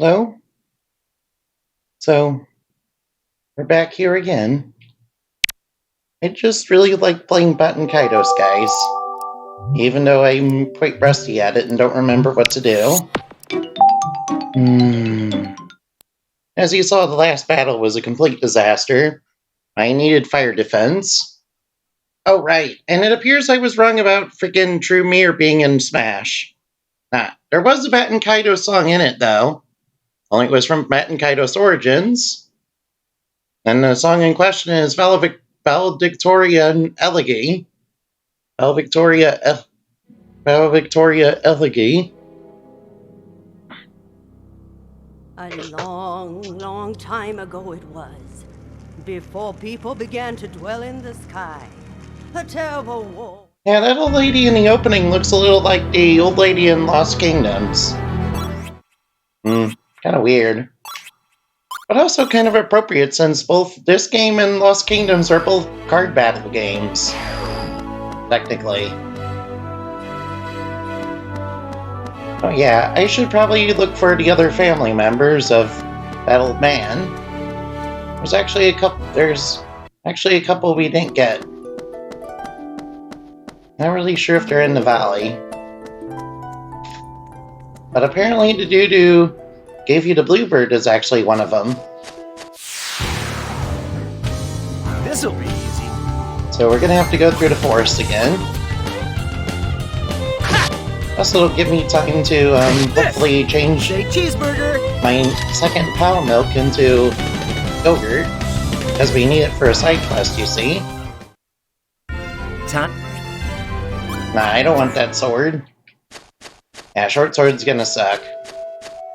Hello? So, we're back here again. I just really like playing Baten Kaitos, guys. Even though I'm quite rusty at it and don't remember what to do. As you saw, the last battle was a complete disaster. I needed fire defense. Oh, right, and it appears I was wrong about freaking True Mirror being in Smash. There was a Baten Kaitos song in it, though. Only it was from Baten Kaitos Origins. And the song in question is Valedictorian Elegy. Valedictoria Elegy. A long, long time ago it was, before people began to dwell in the sky. A terrible war. Yeah, that old lady in the opening looks a little like the old lady in Lost Kingdoms. Kind of weird. But also kind of appropriate since both this game and Lost Kingdoms are both card battle games. Technically. Oh yeah, I should probably look for the other family members of that old man. There's actually a couple we didn't get. Not really sure if they're in the valley. But apparently the dude who gave you the bluebird is actually one of them. This'll be easy. So we're gonna have to go through the forest again. Plus it'll give me time to hopefully change my second cow milk into yogurt. Because we need it for a side quest, you see. Time. Nah, I don't want that sword. Yeah, short sword's gonna suck.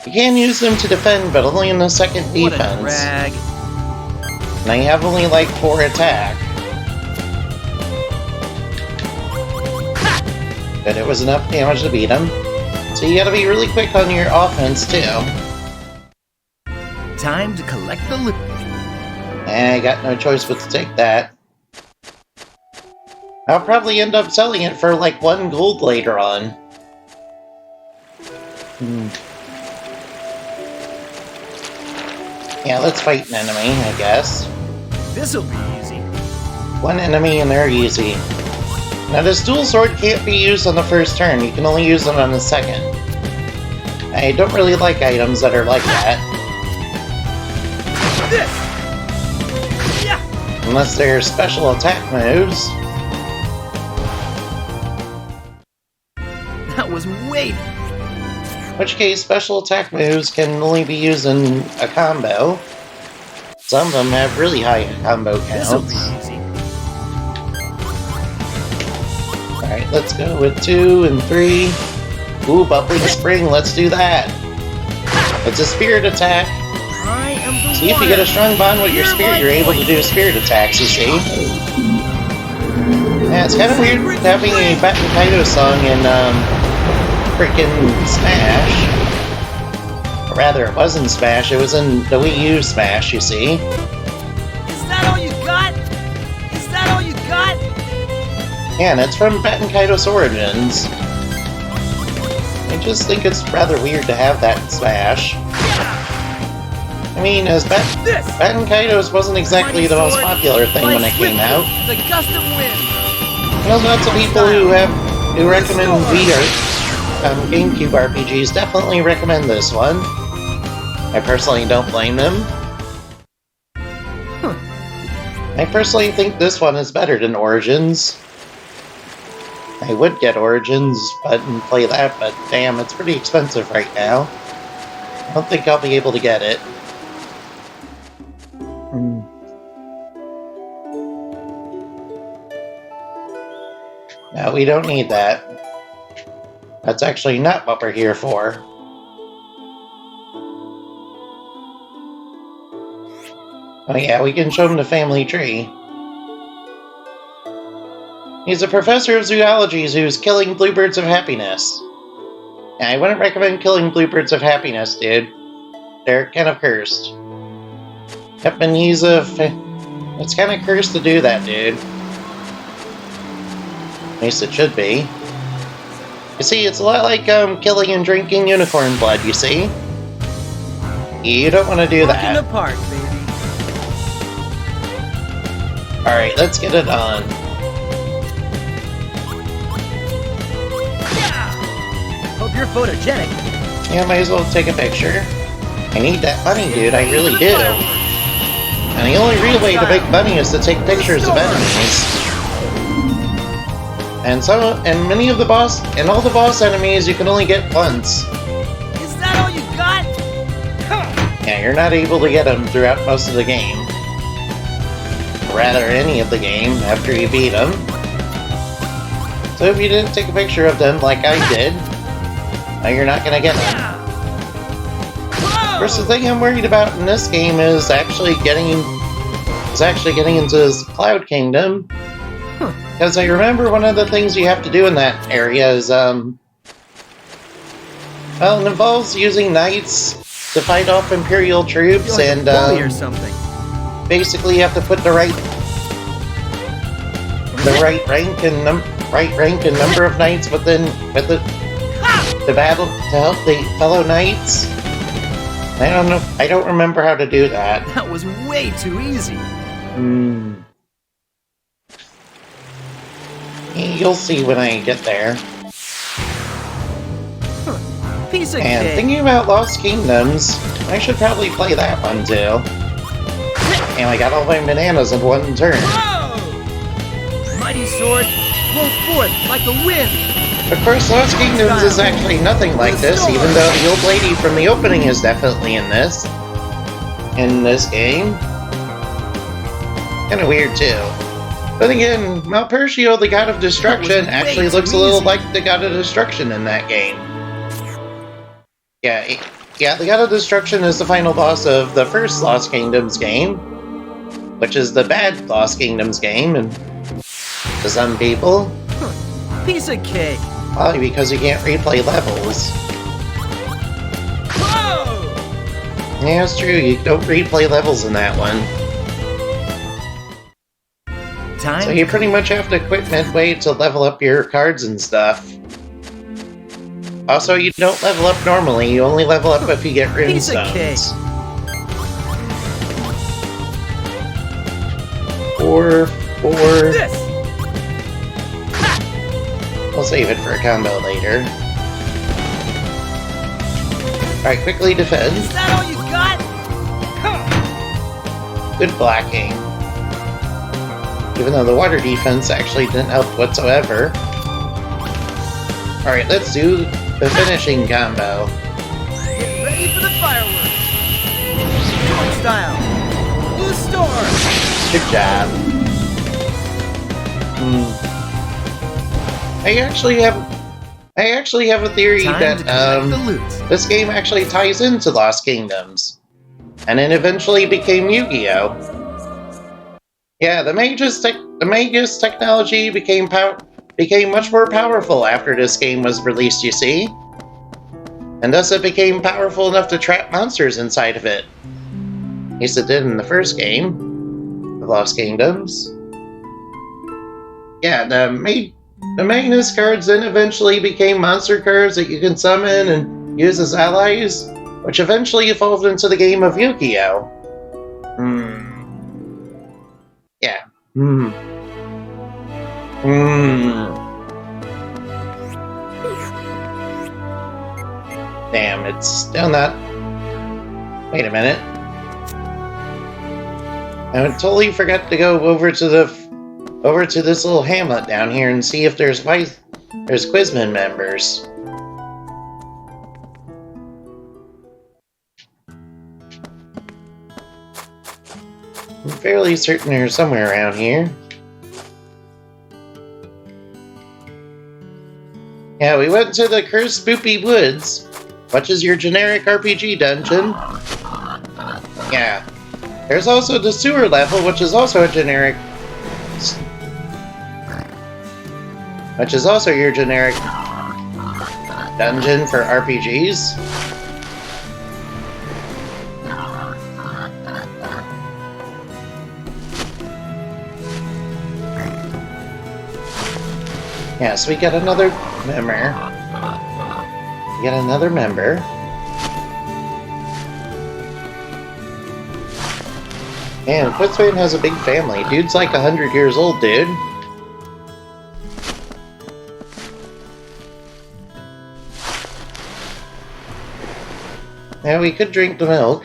You can use them to defend, but only in the second defense. What a drag. And I have only like 4 attack. But it was enough damage to beat him. So you gotta be really quick on your offense too. Time to collect the loot. I got no choice but to take that. I'll probably end up selling it for like 1 gold later on. Yeah, let's fight an enemy, I guess. This'll be easy. 1 enemy and they're easy. Now this dual sword can't be used on the first turn, you can only use it on the second. I don't really like items that are like that. This! Yeah! Unless they're special attack moves. That was way... In which case, special attack moves can only be used in a combo. Some of them have really high combo This'll be counts. easy. Alright, let's go with 2 and 3. Ooh, bubbling spring, let's do that. It's a spirit attack. I am the See, if you get a strong bond with your spirit, you're able to do spirit attacks, you see. Yeah, it's kind of weird having a Baten Kaitos song in, frickin' Smash. Or rather, it wasn't Smash, it was in the Wii U Smash, you see. Is that all you got? Is that all you got? Yeah, and it's from Baten Kaitos Origins. I just think it's rather weird to have that in Smash. I mean, as Baten Kaitos wasn't exactly the most popular thing when it came out. The gust of wind. There's lots of people who recommend GameCube RPGs definitely recommend this one. I personally don't blame them. I personally think this one is better than Origins. I would get Origins and play that, but damn, it's pretty expensive right now. I don't think I'll be able to get it. No, we don't need that. That's actually not what we're here for. Oh yeah, we can show him the family tree. He's a professor of zoology who's killing bluebirds of happiness. Yeah, I wouldn't recommend killing bluebirds of happiness, dude. They're kind of cursed. Yep, and he's it's kind of cursed to do that, dude. At least it should be. You see, it's a lot like killing and drinking unicorn blood, you see? You don't want to do Walk in the that. park, baby. Alright, let's get it on. Hope you're photogenic. Yeah, might as well take a picture. I need that money, dude, I really do. And the only real way to make money is to take pictures of enemies. And many of the boss, and all the boss enemies you can only get once. Is that all you got? Yeah, you're not able to get them throughout most of the game. Or rather, any of the game after you beat them. So if you didn't take a picture of them like I did, now you're not gonna get them. Of course, the thing I'm worried about in this game is actually getting into this Cloud Kingdom. Because I remember one of the things you have to do in that area is, well, it involves using knights to fight off imperial troops, Like and a bully or something. basically you have to put the right rank and number of knights within the battle to help the fellow knights. I don't remember how to do that. That was way too easy. You'll see when I get there. Piece of And cake. thinking about Lost Kingdoms, I should probably play that one too. And I got all my bananas in one turn. Whoa! Mighty sword, blow forth like the wind. Of course, Lost Kingdoms is actually nothing like this, even though the old lady from the opening is definitely in this game. Kinda weird too. But again, Malpercio, the God of Destruction, actually looks a little like the God of Destruction in that game. Yeah, the God of Destruction is the final boss of the first Lost Kingdoms game, which is the bad Lost Kingdoms game, and to some people, Piece of cake. probably because you can't replay levels. Whoa! Yeah, it's true, you don't replay levels in that one. Time. So you pretty much have to quit midway to level up your cards and stuff. Also, you don't level up normally, you only level up if you get Piece of cake. runestones. Four. This. We'll save it for a combo later. Alright, quickly defend. Is that all you got? Good blocking. Even though the water defense actually didn't help whatsoever. Alright, let's do the finishing combo. Get ready for the fireworks. Storm style. Blue storm. Good job. I actually have a theory Time that to collect the loot. this game actually ties into Lost Kingdoms, and it eventually became Yu-Gi-Oh! Yeah, the Magus technology became much more powerful after this game was released, you see, and thus it became powerful enough to trap monsters inside of it. At least it did in the first game, The Lost Kingdoms. Yeah, the Magnus cards then eventually became monster cards that you can summon and use as allies, which eventually evolved into the game of Yu-Gi-Oh! Yeah. Damn, it's still not... Wait a minute. I totally forgot to go over to this little hamlet down here and see if there's Quizman members. I'm fairly certain they're somewhere around here. Yeah, we went to the Cursed Spoopy Woods, which is your generic RPG dungeon. Yeah. There's also the sewer level, which is also a generic... which is also your generic dungeon for RPGs. Yeah, so we got another member. We got another member. Man, Quizman has a big family. Dude's like 100 years old, dude. Yeah, we could drink the milk.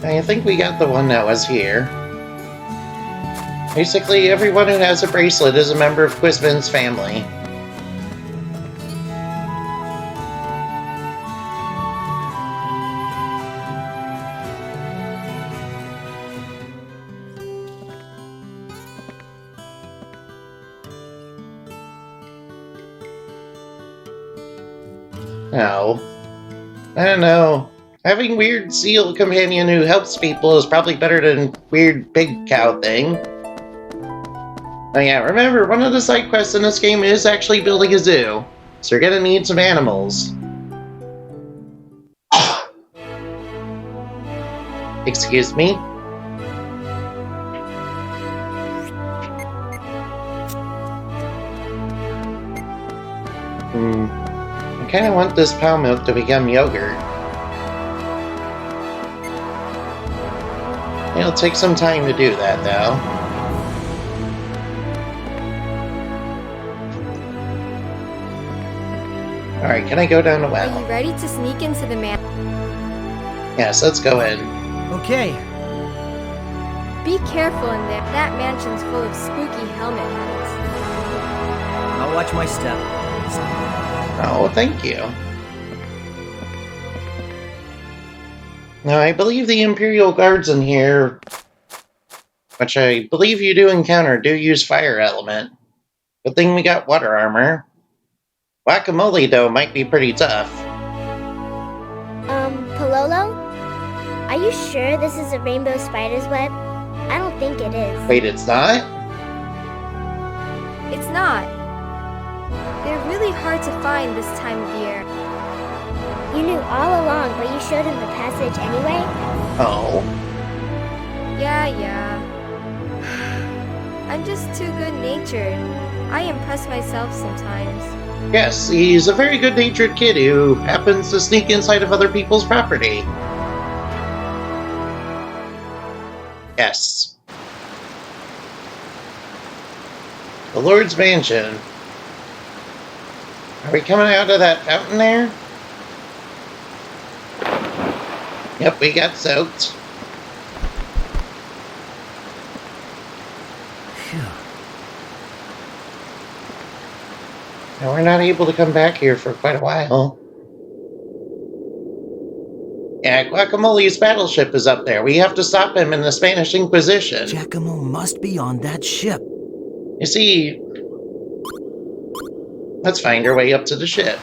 I think we got the one that was here. Basically, everyone who has a bracelet is a member of Quizman's family. No. I don't know. Having weird seal companion who helps people is probably better than weird big cow thing. Oh yeah, remember, one of the side quests in this game is actually building a zoo. So you're gonna need some animals. Excuse me? I kinda want this cow milk to become yogurt. It'll take some time to do that, though. Alright, can I go down the well? Are you ready to sneak into the man? Yes, let's go in. Okay. Be careful in there. That mansion's full of spooky helmet heads. I'll watch my step. Oh, thank you. Now, I believe the Imperial guards in here, which I believe you do encounter, do use fire element. Good thing we got water armor. Guacamole, though, might be pretty tough. Pololo? Are you sure this is a rainbow spider's web? I don't think it is. Wait, it's not? It's not. They're really hard to find this time of year. You knew all along, but you showed him the passage anyway? Oh. Yeah. I'm just too good-natured. I impress myself sometimes. Yes, he's a very good-natured kid who happens to sneak inside of other people's property. Yes. The Lord's Mansion. Are we coming out of that fountain there? Yep, we got soaked. And we're not able to come back here for quite a while. Yeah, Guacamole's battleship is up there. We have to stop him in the Spanish Inquisition. Giacomo must be on that ship. You see, let's find our way up to the ship.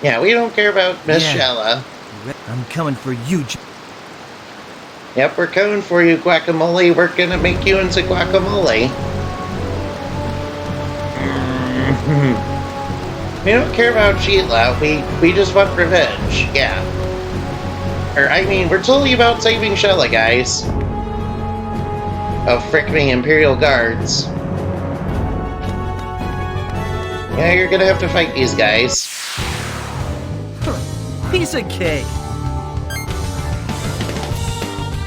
Yeah, we don't care about Miss Shella. I'm coming for you, Yep, we're coming for you, Guacamole. We're gonna make you into guacamole. We don't care about Sheila. We just want revenge. Yeah. Or, I mean, we're totally about saving Shella, guys. Oh, frick me, Imperial Guards. Yeah, you're gonna have to fight these guys. Piece of cake.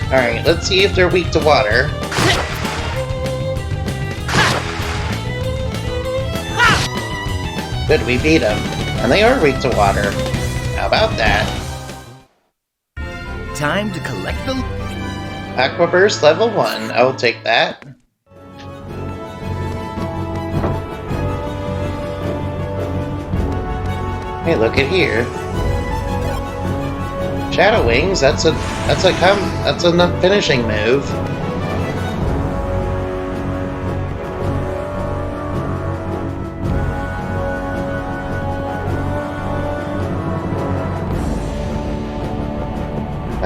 Alright, let's see if they're weak to water. Good, we beat them. And they are weak to water. How about that? Time to collect the... Aqua Burst level 1. I'll take that. Hey, look at here. Shadow Wings, that's a finishing move.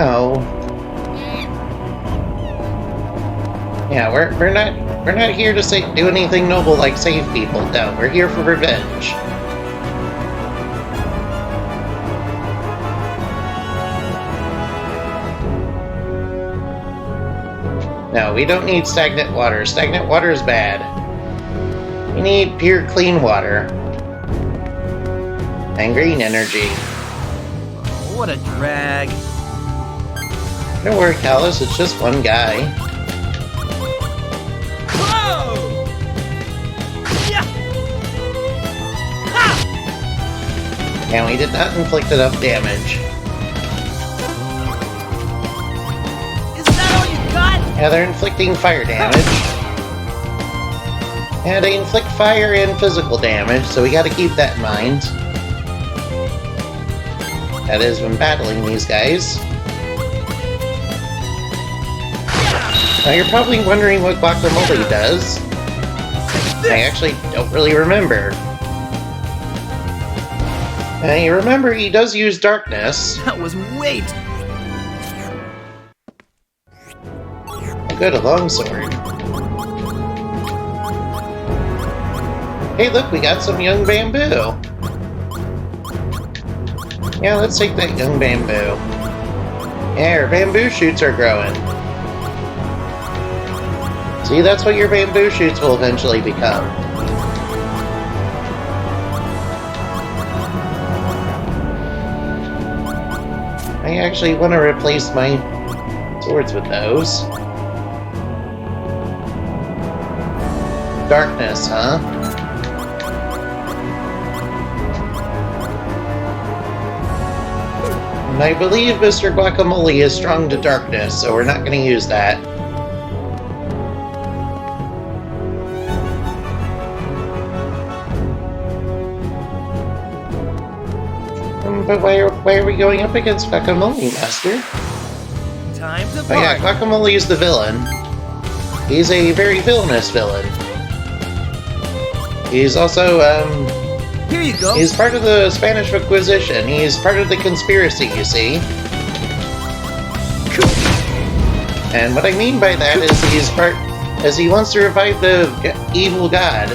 Oh. Yeah, we're not here to do anything noble like save people. No, we're here for revenge. No, we don't need stagnant water. Stagnant water is bad. We need pure, clean water. and green energy. Oh, what a drag. Don't worry, Callus, it's just one guy. Whoa! Yeah! Ha! And we did not inflict enough damage. Is that all you got? Yeah, they're inflicting fire damage. And they inflict fire and physical damage, so we gotta keep that in mind. That is when battling these guys. Now you're probably wondering what Guacamole does. I actually don't really remember. Now you remember he does use darkness. That was weight. Good, a longsword. Hey look, we got some young bamboo. Yeah, let's take that young bamboo. Yeah, our bamboo shoots are growing. See, that's what your bamboo shoots will eventually become. I actually want to replace my swords with those. Darkness, huh? And I believe Mr. Guacamole is strong to darkness, so we're not going to use that. But why are we going up against Guacamole, Master? Time to Oh yeah, Guacamole is the villain. He's a very villainous villain. He's also, Here you go. he's part of the Spanish Inquisition. He's part of the conspiracy, you see. And what I mean by that is he wants to revive the evil god.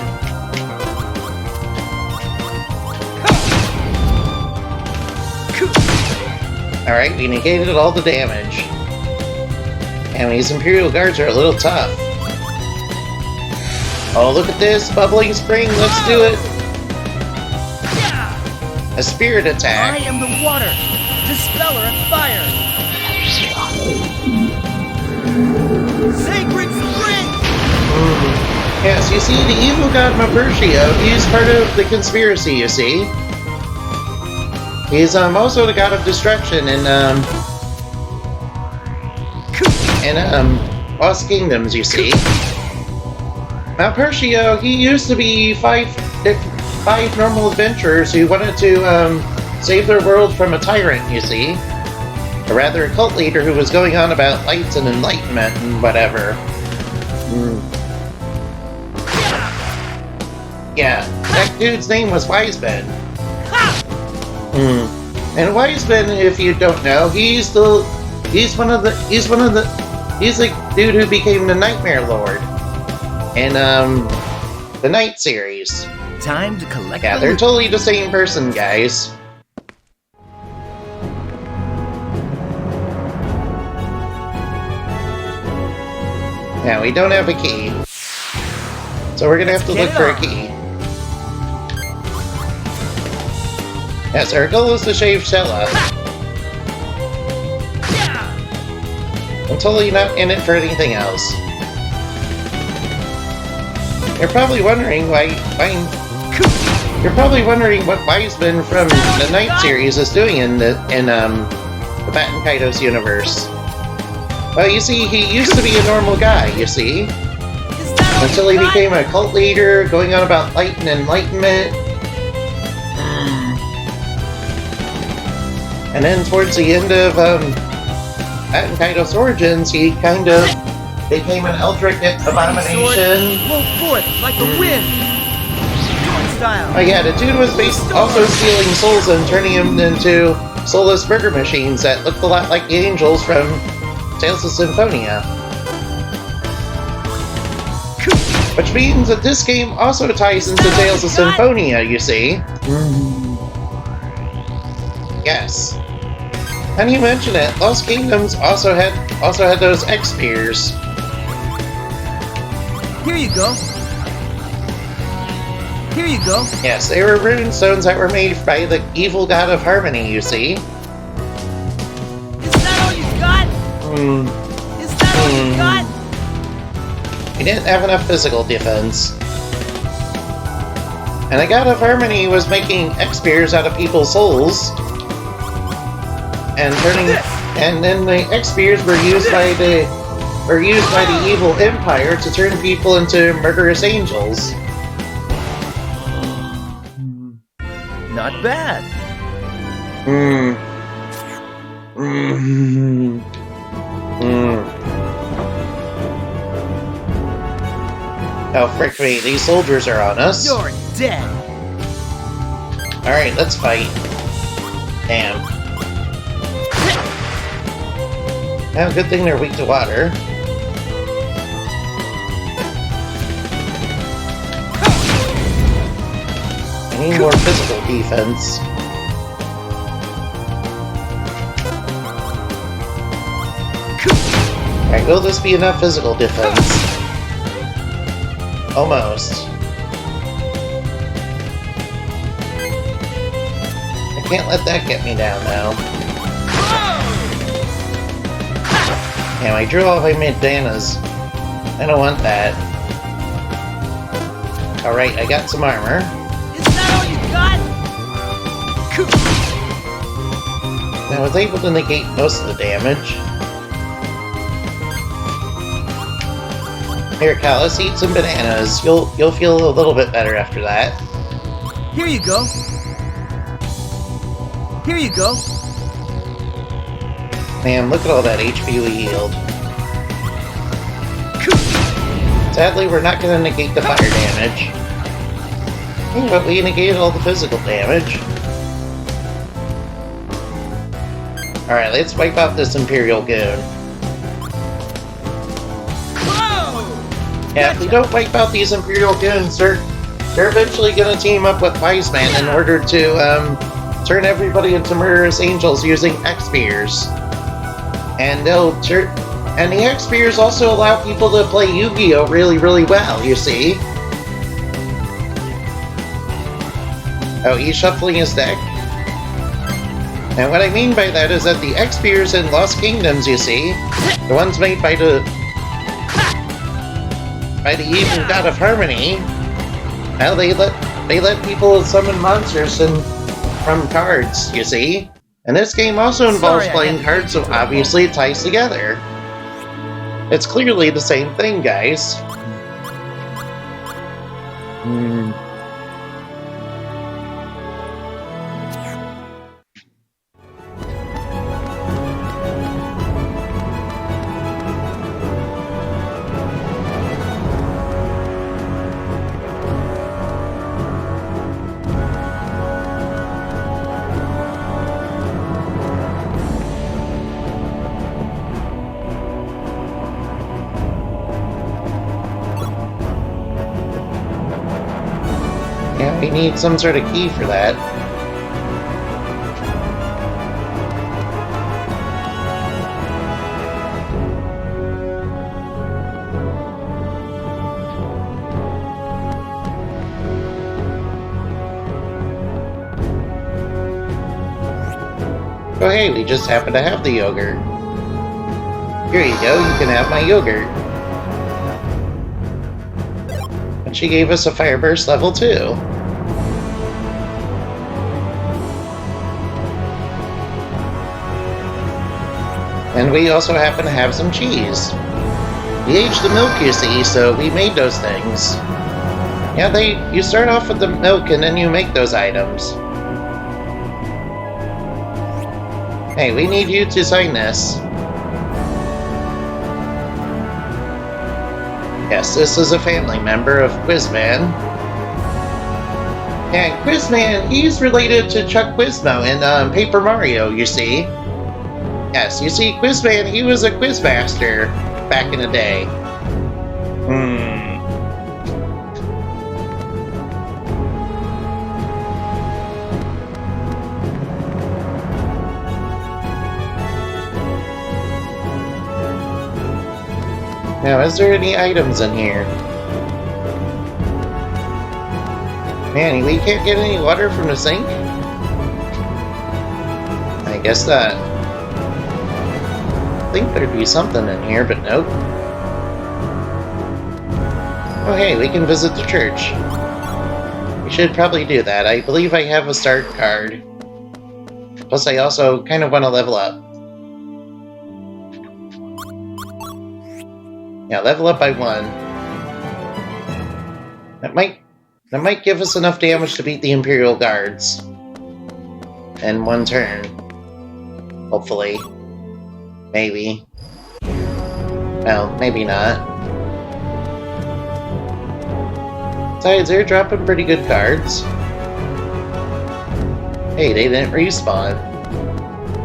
Alright, we negated all the damage. And these Imperial guards are a little tough. Oh, look at this! Bubbling spring, let's do it! A spirit I attack. am the water, dispeller of fire. Sacred spring! Yes, you see, the evil god Mapertio, he's part of the conspiracy, you see. He's also the god of destruction in Lost Kingdoms, you see. Mapertio, he used to be five normal adventurers who wanted to save their world from a tyrant, you see. Or rather, a cult leader who was going on about lights and enlightenment and whatever. Yeah, that dude's name was Wiseman. And Wiseman, if you don't know, he's the dude who became the Nightmare Lord in the Night series. Time to collect. Yeah, they're totally the same person, guys. Yeah, we don't have a key, so we're gonna have to look for a key. Yes, our goal is to shave Stella. I'm totally not in it for anything else. You're probably wondering You're probably wondering what Wiseman from the Night series is doing in the Baten Kaitos universe. Well, you see, he used to be a normal guy, you see. Until he became a cult leader, going on about light and enlightenment. And then towards the end of Baten Kaitos Origins, he kind of became an eldritch abomination. Blow forth like the wind. Style. Oh yeah, the dude was also stealing souls and turning them into soulless burger machines that looked a lot like the angels from Tales of Symphonia. Which means that this game also ties into Tales of Symphonia, you see. Yes. And you mentioned it, Lost Kingdoms also had those X-Spears. Here you go. Here you go. Yes, they were rune stones that were made by the evil god of harmony, you see. Is that all you got? Is that all you got? We didn't have enough physical defense. And the god of harmony was making X-spears out of people's souls. And then the X-spears were used by the evil empire to turn people into murderous angels. Not bad. Oh, frick me, these soldiers are on us. You're dead. Alright, let's fight. Damn. Oh, good thing they're weak to water. I need more physical defense. Alright, will this be enough physical defense? Almost. I can't let that get me down now. Damn, I drew all my bandanas. I don't want that. Alright, I got some armor. Is that all you got? I was able to negate most of the damage. Here, Cal, let's eat some bananas. You'll feel a little bit better after that. Here you go. Here you go. Man, look at all that HP we healed. Sadly, we're not going to negate the fire damage. But we negated all the physical damage. Alright, let's wipe out this Imperial goon. Yeah, if we don't wipe out these Imperial goons, they're eventually going to team up with Wise Man in order to turn everybody into murderous angels using X-spears. And and the X-spears also allow people to play Yu-Gi-Oh! Really, really well, you see. Oh, he's shuffling his deck. And what I mean by that is that the X-spears in Lost Kingdoms, you see, the ones made by the evil god of harmony, well, they let people summon monsters from cards, you see. And this game also involves playing cards, so obviously it ties together. It's clearly the same thing, guys. Yeah, we need some sort of key for that. Oh hey, we just happen to have the yogurt. Here you go, you can have my yogurt. And she gave us a Fire Burst level 2. And we also happen to have some cheese. We aged the milk, you see, so we made those things. Yeah, you start off with the milk and then you make those items. Hey, we need you to sign this. Yes, this is a family member of Quizman. And Quizman, he's related to Chuck Quizmo in Paper Mario, you see. Yes, you see, Quizman, he was a quizmaster back in the day. Now, is there any items in here? Man, we can't get any water from the sink? I guess not. I think there'd be something in here, but nope. Oh hey, we can visit the church. We should probably do that. I believe I have a start card. Plus I also kind of want to level up. Yeah, level up by 1. That might give us enough damage to beat the Imperial Guards. In 1 turn. Hopefully. Maybe. Well, maybe not. Besides, they're dropping pretty good cards. Hey, they didn't respawn.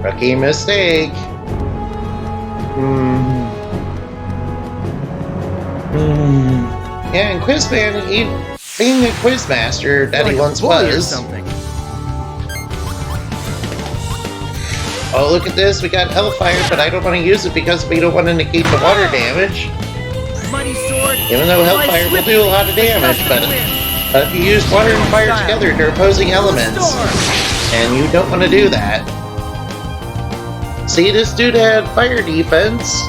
Rookie mistake. Yeah, and Quizman, being a quizmaster that he once was. Oh, look at this, we got Hellfire, but I don't want to use it because we don't want to negate the water damage. Mighty sword. Even though Hellfire will do a lot of damage, but if you use water and fire together, they're opposing elements. And you don't want to do that. See, this dude had fire defense,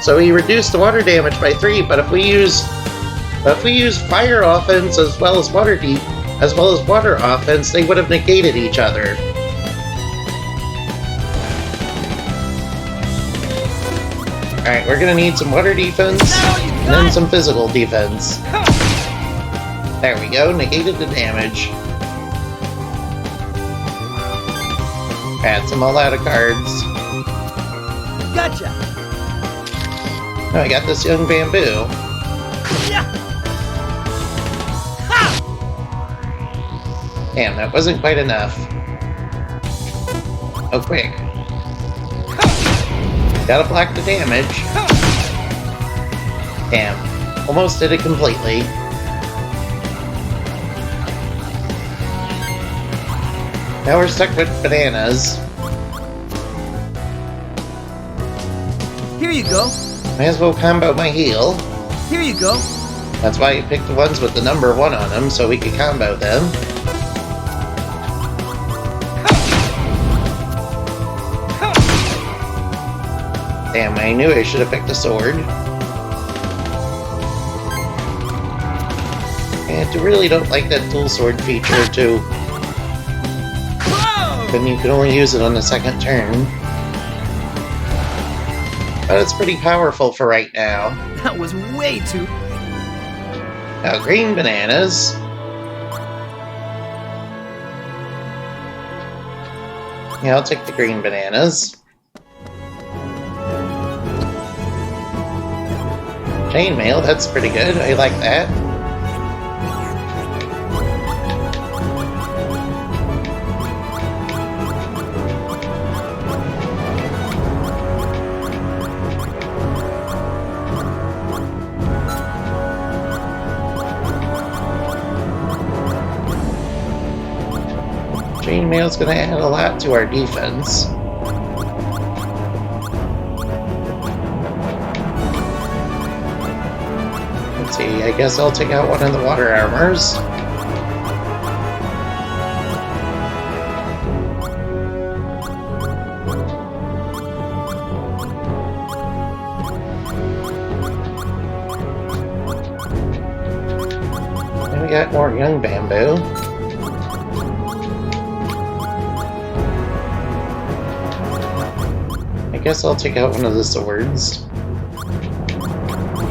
so he reduced the water damage by 3, but if we use fire offense as well as water offense, they would have negated each other. Alright, we're gonna need some water defense, and then some physical defense. There we go, negated the damage. Add some all out of cards. Gotcha! Oh, I got this young bamboo. Damn, that wasn't quite enough. Oh, quick. Gotta block the damage. Damn. Almost did it completely. Now we're stuck with bananas. Here you go. Might as well combo my heal. Here you go. That's why I picked the ones with the number 1 on them, so we could combo them. Damn, I knew I should have picked a sword. And I really don't like that dual sword feature, too. Then you can only use it on the 2nd turn. But it's pretty powerful for right now. That was way too... Now, green bananas. Yeah, I'll take the green bananas. Chainmail, that's pretty good. I like that. Chainmail's gonna add a lot to our defense. Let's see, I guess I'll take out one of the water armors. And we got more young bamboo. I guess I'll take out one of the swords.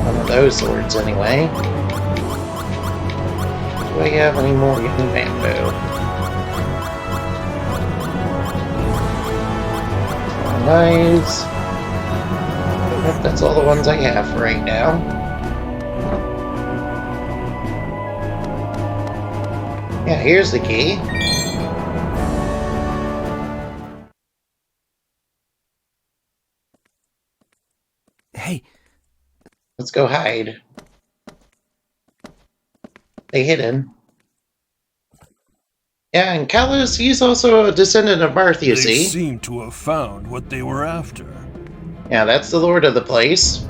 One of those swords, anyway. Do I have any more young bamboo? Nice. Yep, that's all the ones I have for right now. Yeah, here's the key. Hey. Let's go hide. They hidden. Yeah, and Callus, he's also a descendant of Marth, you They see. seem to have found what they were after. Yeah, that's the lord of the place.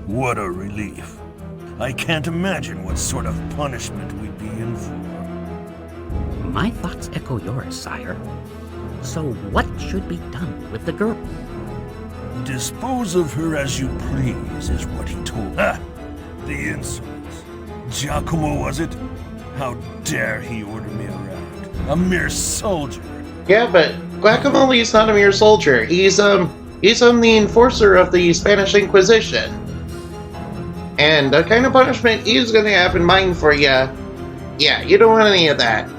What a relief. I can't imagine what sort of punishment we'd be in for. My thoughts echo yours, sire. So what should be done with the girl? Dispose of her as you please, is what he told. Ah, the insolence. Giacomo, was it? How dare he order me around? A mere soldier. Yeah, but Guacamole is not a mere soldier. He's the enforcer of the Spanish Inquisition. And the kind of punishment he's gonna have in mind for you, yeah, you don't want any of that.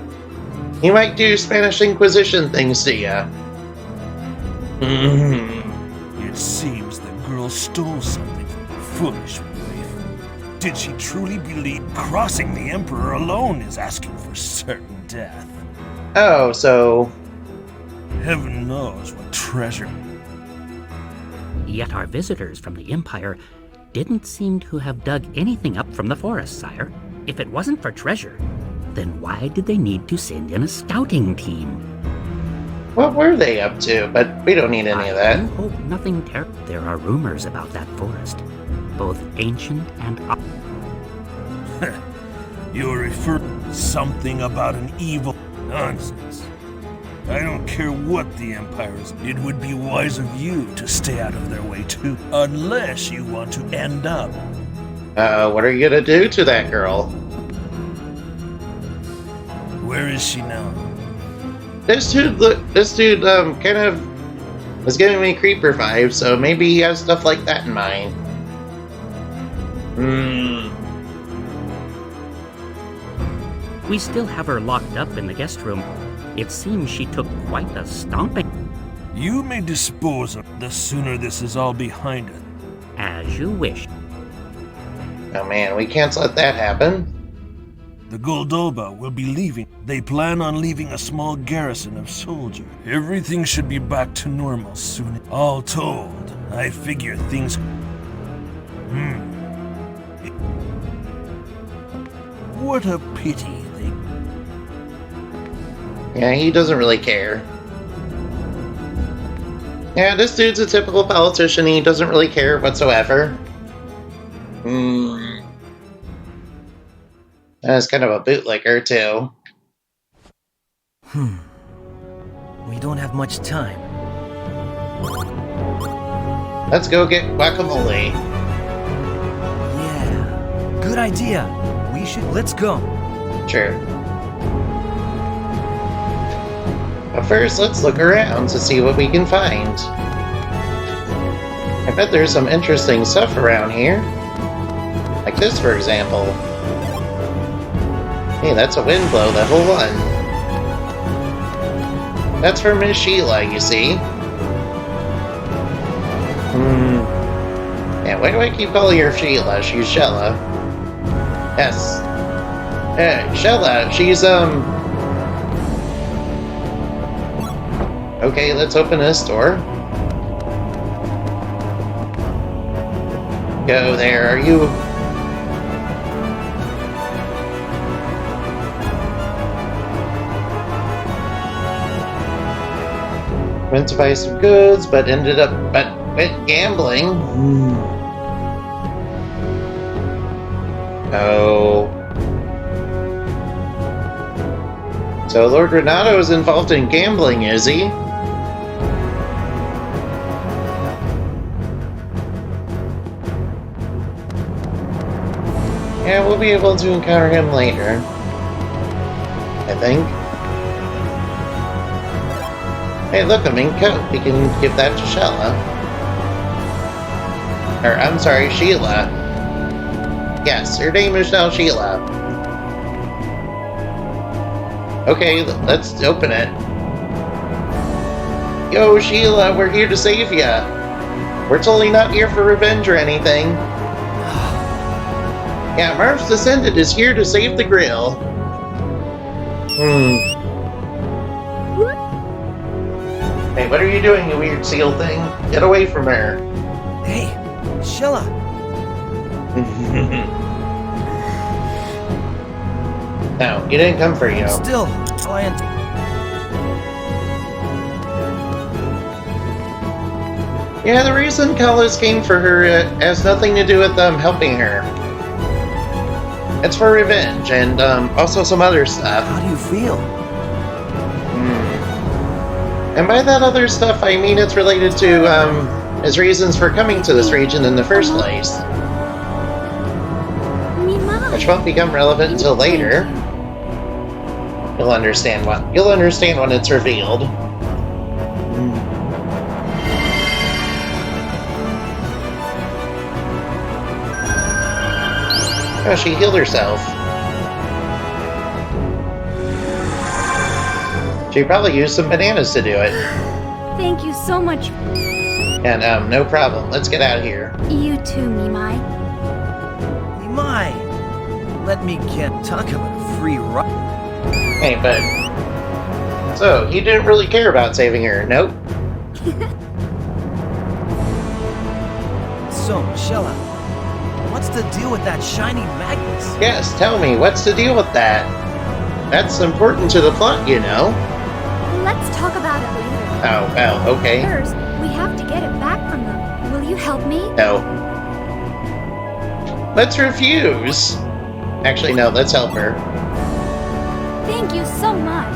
He might do Spanish Inquisition things to you. It seems the girl stole something from her foolish wife. Did she truly believe crossing the Emperor alone is asking for certain death? Oh, so... Heaven knows what treasure. Yet our visitors from the Empire didn't seem to have dug anything up from the forest, sire. If it wasn't for treasure, then why did they need to send in a scouting team? What were they up to? But we don't need any of that. I do hope nothing terrible. There are rumors about that forest, both ancient and... You refer something about an evil nonsense. I don't care what the Empire is. It would be wise of you to stay out of their way too, unless you want to end up. What are you gonna do to that girl? Where is she now? This dude, kind of was giving me creeper vibes, so maybe he has stuff like that in mind. We still have her locked up in the guest room. It seems she took quite a stomping. You may dispose of the sooner this is all behind us. As you wish. Oh man, we can't let that happen. The Goldoba will be leaving. They plan on leaving a small garrison of soldiers. Everything should be back to normal soon. All told, I figure things... What a pity they... Yeah, he doesn't really care. Yeah, this dude's a typical politician. He doesn't really care whatsoever. That's kind of a bootlicker, too. We don't have much time. Let's go get guacamole. Yeah, good idea. Let's go. Sure. But first, let's look around to see what we can find. I bet there's some interesting stuff around here. Like this, for example. Hey, that's a wind blow, level 1. That's for Miss Sheila, you see. Yeah, why do I keep calling her Sheila? She's Shella. Yes. Shella, she's, Okay, let's open this door. Go there, are you... Went to buy some goods, but ended up went gambling. Oh. So Lord Renato is involved in gambling, is he? Yeah, we'll be able to encounter him later. I think. Hey, look, a mink coat. We can give that to Shella. Or, I'm sorry, Sheila. Yes, her name is now Sheila. Okay, let's open it. Yo, Sheila, we're here to save ya. We're totally not here for revenge or anything. Yeah, Marv's Descendant is here to save the grill. Hey, what are you doing, you weird seal thing? Get away from her. Hey, Sheila. No, he didn't come for you. Still, Yeah, the reason Callis came for her has nothing to do with them helping her. It's for revenge and also some other stuff. How do you feel? And by that other stuff, I mean it's related to, his reasons for coming to this region in the first place. Which won't become relevant until later. You'll understand when it's revealed. Oh, she healed herself. She probably used some bananas to do it. Thank you so much. And, no problem. Let's get out of here. You too, Mimai. Mimai! Let me get talk about a free ride. Hey, but... So, you didn't really care about saving her, nope? So, Shella, what's the deal with that shiny magnet? Yes, tell me, what's the deal with that? That's important to the plot, you know. Let's talk about it later. Oh, well, okay. First, we have to get it back from them. Will you help me? No. Let's refuse. Actually, no, let's help her. Thank you so much.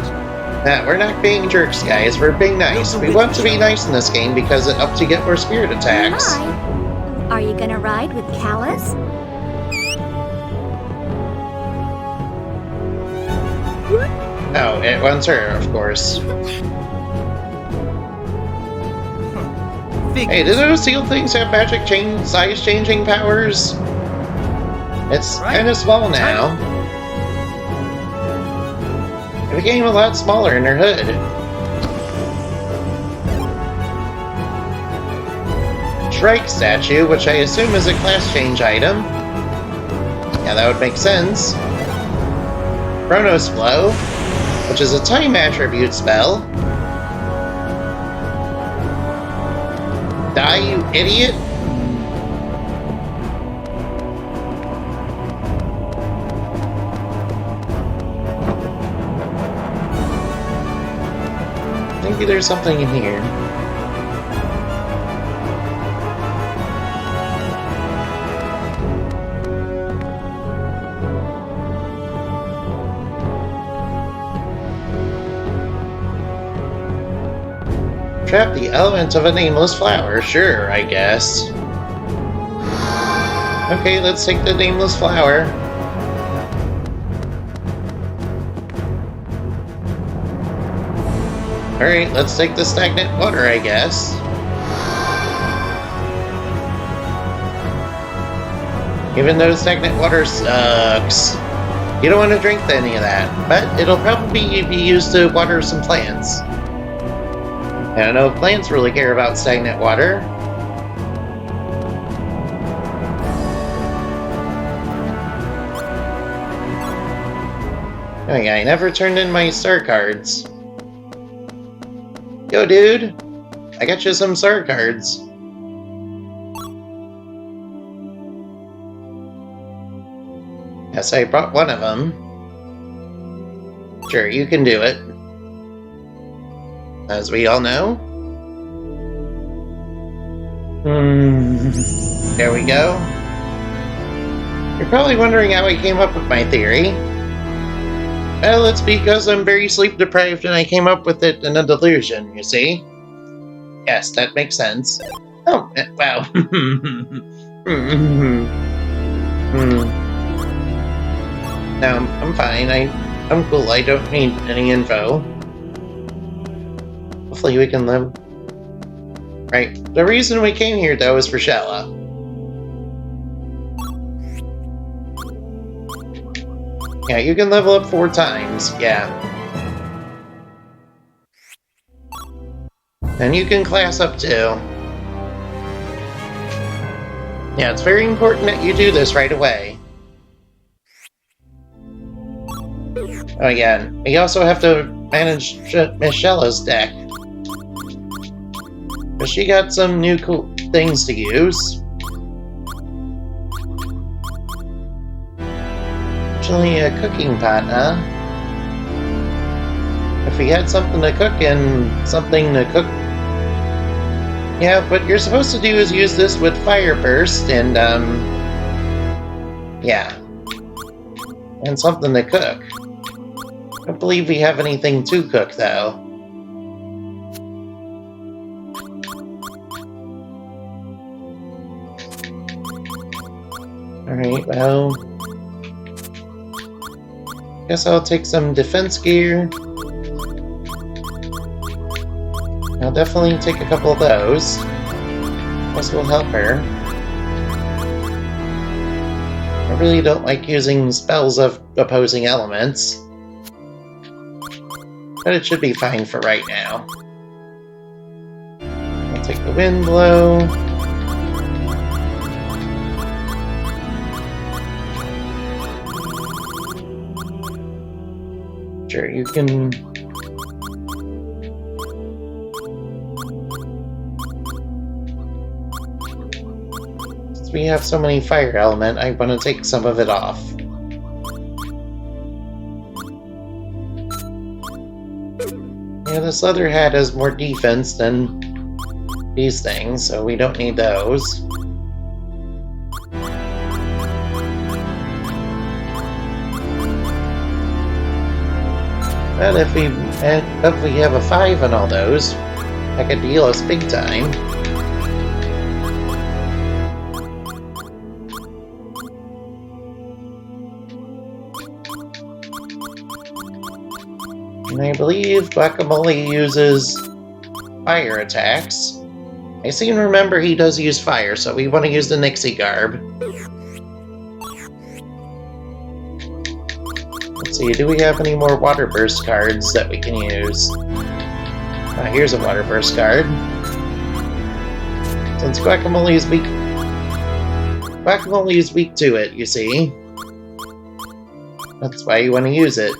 Nah, we're not being jerks, guys. We're being nice. We want to be nice in this game because it helps you get more spirit attacks. Mimai, are you gonna ride with Callus? Oh, it wants her, of course. Hey, do those seal things have magic size-changing powers? It's kind of small now. It became a lot smaller in her hood. Shrike statue, which I assume is a class change item. Yeah, that would make sense. Chronos Flow, which is a time attribute spell. Die, you idiot! Maybe there's something in here. Trap the element of a nameless flower. Sure, I guess. Okay, let's take the nameless flower. Alright, let's take the stagnant water, I guess. Even though stagnant water sucks. You don't want to drink any of that, but it'll probably be used to water some plants. I don't know if plants really care about stagnant water. Oh yeah, I never turned in my star cards. Yo, dude! I got you some star cards. Yes, I brought one of them. Sure, you can do it. As we all know. There we go. You're probably wondering how I came up with my theory. Well, it's because I'm very sleep deprived and I came up with it in a delusion, you see? Yes, that makes sense. Oh, wow. No, I'm fine. I'm cool. I don't need any info. Hopefully we can live. Right. The reason we came here, though, is for Shella. Yeah, you can level up 4 times. Yeah. And you can class up, too. Yeah, it's very important that you do this right away. Oh, yeah. We also have to manage Miss Shella's deck. But she got some new cool things to use. Actually, a cooking pot, huh? If we had something to cook and something to cook... Yeah, what you're supposed to do is use this with fire burst and, yeah. And something to cook. I don't believe we have anything to cook, though. Alright, well... Guess I'll take some defense gear. I'll definitely take a couple of those. This will help her. I really don't like using spells of opposing elements. But it should be fine for right now. I'll take the wind blow. Sure, you can... Since we have so many fire element, I want to take some of it off. Yeah, this leather hat has more defense than these things, so we don't need those. But if we have a 5 on all those, that could deal us big time. And I believe Guacamole uses fire attacks. I seem to remember he does use fire, so we want to use the Nixie garb. Let's see, do we have any more water burst cards that we can use? Here's a water burst card. Since Guacamole is weak to it, you see. That's why you want to use it.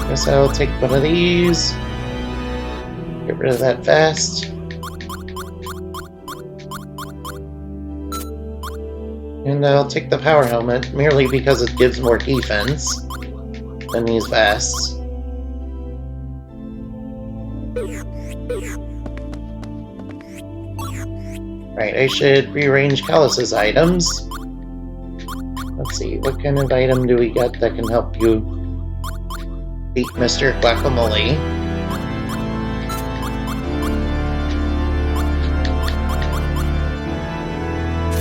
Guess I'll take one of these. Get rid of that vest. And I'll take the power helmet merely because it gives more defense than these vests. Right, I should rearrange Callus's items. Let's see, what kind of item do we get that can help you beat Mr. Guacamole?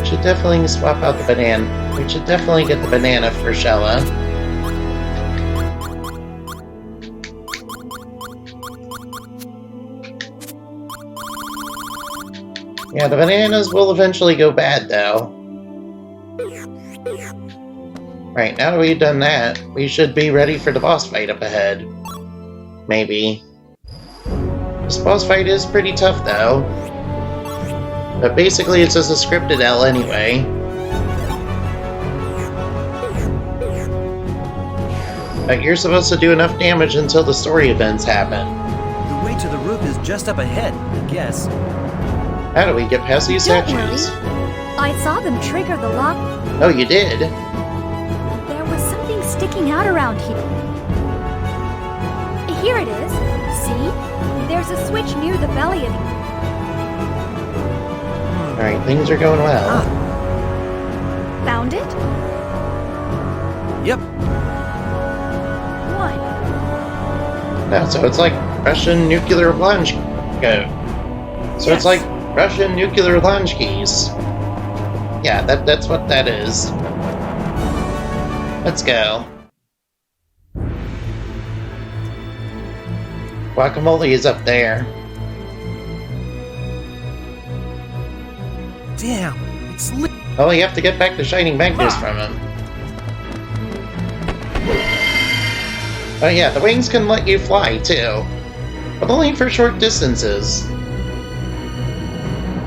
Should definitely swap out the banana. We should definitely get the banana for Shella. Yeah, the bananas will eventually go bad, though. Right, now that we've done that, we should be ready for the boss fight up ahead. Maybe. This boss fight is pretty tough, though. But basically, it's just a scripted L anyway. But you're supposed to do enough damage until the story events happen. The way to the roof is just up ahead, I guess. How do we get past these Don't statues? worry. I saw them trigger the lock. Oh, you did? There was something sticking out around here. Here it is. See? There's a switch near the belly of it. Alright, things are going well. Found it? Yep. What? No, so it's like Russian nuclear launch code. So it's like Russian nuclear launch keys. Yeah, that's what that is. Let's go. Guacamole is up there. Damn, it's lit. Oh, you have to get back the Shining Magnus from him. Oh yeah, the wings can let you fly, too. But only for short distances.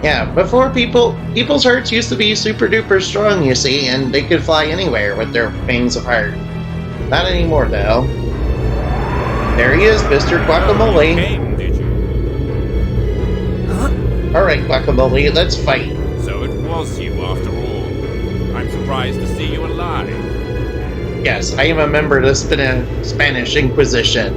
Yeah, before people's hearts used to be super duper strong, you see, and they could fly anywhere with their wings apart. Not anymore, though. There he is, Mr. Guacamole. Came, did you? Alright, Guacamole, let's fight. So it was you after all. I'm surprised to see you alive. Yes, I am a member of the Spanish Inquisition.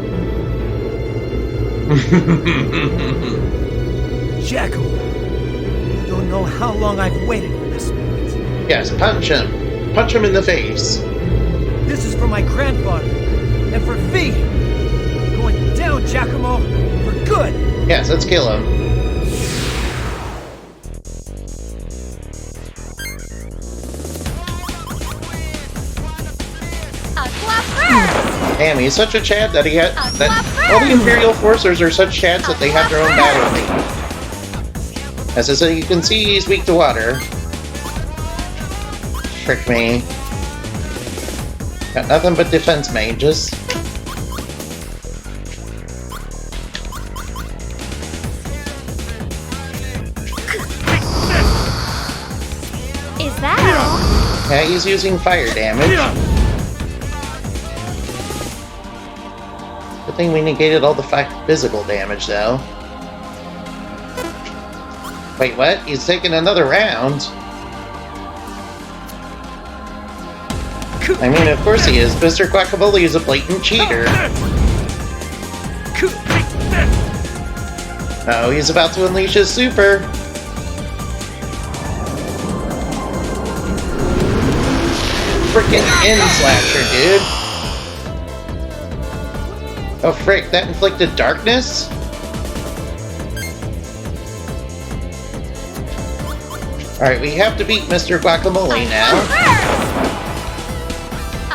Giacomo, you don't know how long I've waited for this moment. Yes, punch him. Punch him in the face. This is for my grandfather, and for Fee. Going down, Giacomo, for Good! Yes, let's kill him. Damn, he's such a Chad that he had that all the Imperial forces are such Chads that they have their own battle theme. As I said, you can see he's weak to water. Trick me. Got nothing but defense mages. Is that all? Yeah, he's using fire damage. Good thing we negated all the physical damage, though. Wait, what? He's taking another round? I mean, of course he is. Mr. Guacamole is a blatant cheater. Oh, he's about to unleash his super. Freaking N-slasher, dude. Oh frick, that inflicted darkness? Alright, we have to beat Mr. Guacamole now.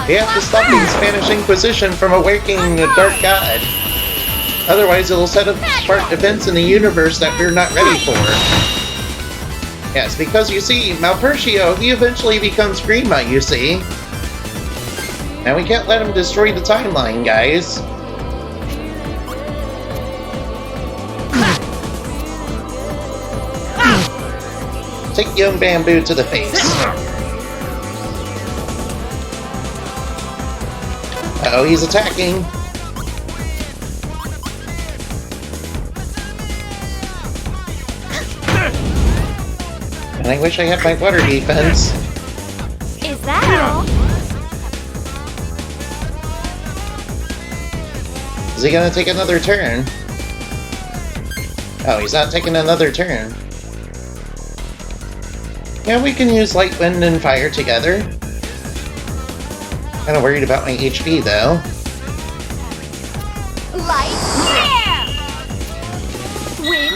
We have to stop the Spanish Inquisition from awakening the Dark God. Otherwise, it'll set up spark events in the universe that we're not ready for. Yes, because you see, Malpercio, he eventually becomes Grima, you see. And we can't let him destroy the timeline, guys. Take young Bamboo to the face. Uh-oh, he's attacking. And I wish I had my water defense. Is that all? Is he gonna take another turn? Oh, he's not taking another turn. Yeah, we can use light, wind, and fire together. Kinda worried about my HP, though. Light, yeah! Wind,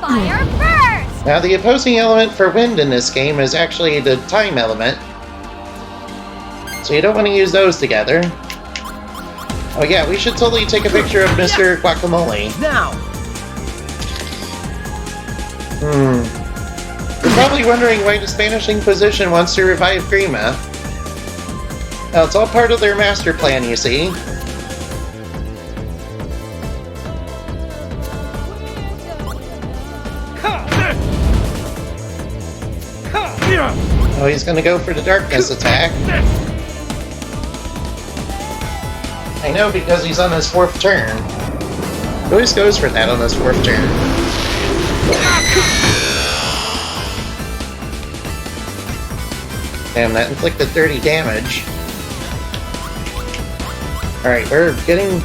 blow! Fire, burst! Now, the opposing element for wind in this game is actually the time element. So you don't want to use those together. Oh yeah, we should totally take a picture of Mr. Guacamole. Now! You're probably wondering why the Spanish Inquisition wants to revive Grima. Well, it's all part of their master plan, you see. Oh, he's gonna go for the darkness attack. I know, because he's on his 4th turn. He always goes for that on his 4th turn. Damn, that inflicted 30 damage. Alright, we're getting...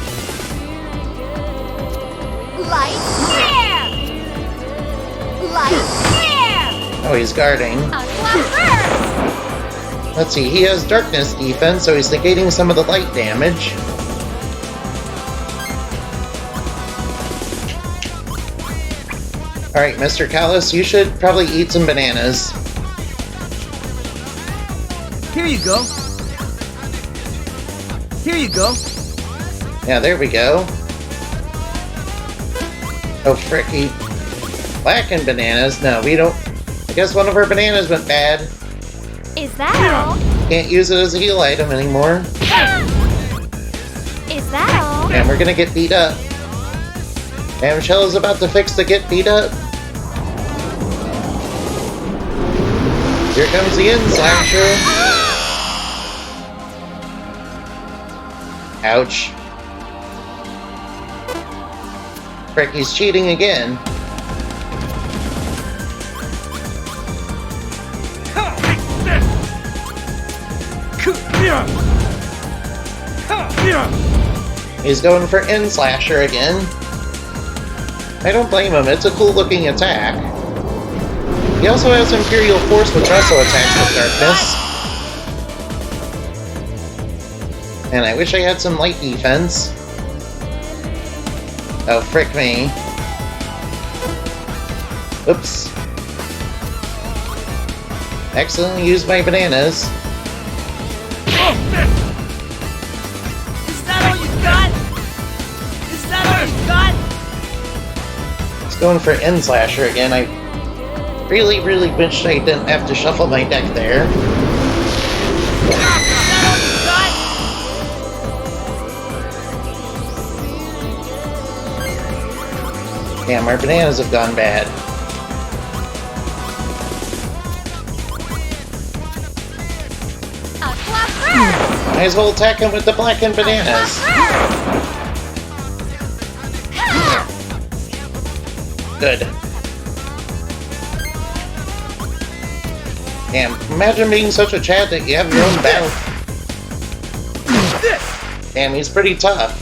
Light, yeah! Light, yeah! Oh, he's guarding. Let's see, he has darkness defense, so he's negating some of the light damage. Alright, Mr. Callus, you should probably eat some bananas. Here you go. Here you go. Yeah, there we go. Oh, frick, he... Lacking bananas? No, we don't... I guess one of our bananas went bad. Is that all? Can't use it as a heal item anymore. Is that all? And we're gonna get beat up. And Shell is about to fix the get beat up. Here comes the N-slasher. Ouch. Frick, he's cheating again. He's going for N-slasher again. I don't blame him, it's a cool looking attack. He also has Imperial Force, which also attacks with darkness. And I wish I had some light defense. Oh, frick me. Oops. Accidentally used my bananas. Is that all you got? Is that all you got? It's going for End Slasher again. I really wish I didn't have to shuffle my deck there. Is that all you got? Damn, our bananas have gone bad. Might as well attack him with the blackened bananas. Good. Damn, imagine being such a Chad that you have your own battle. Damn, he's pretty tough.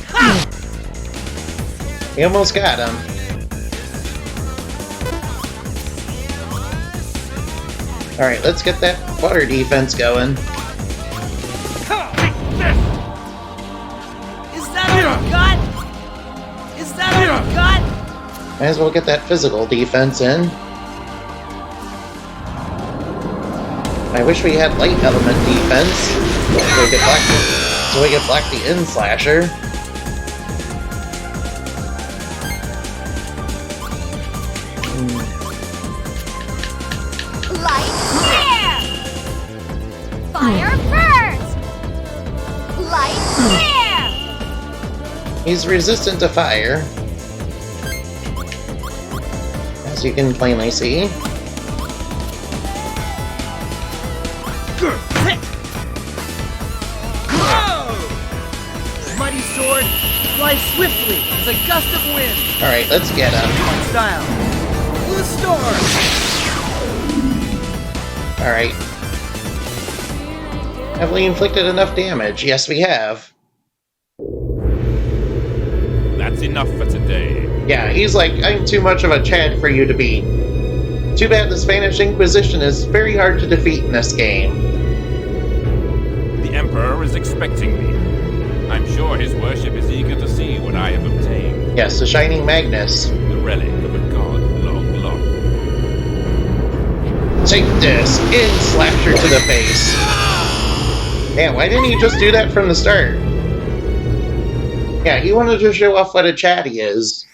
We almost got him. Alright, let's get that water defense going. Is that all you got? Is that all you got? Might as well get that physical defense in. I wish we had light element defense, so we could block the End Slasher. Light here! Fire first! Light here! He's resistant to fire, as you can plainly see. Mighty sword flies swiftly as a gust of wind. Alright, let's get him. Style. Blue storm. Alright. Have we inflicted enough damage? Yes, we have. That's enough for today. Yeah, he's like, I'm too much of a Chad for you to beat. Too bad the Spanish Inquisition is very hard to defeat in this game. The Emperor is expecting me. I'm sure his worship is eager to see what I have obtained. Yes, the Shining Magnus. The relic of a god long lost. Take this, End Slasher to the face. Man, why didn't he just do that from the start? Yeah, he wanted to show off what a Chad he is.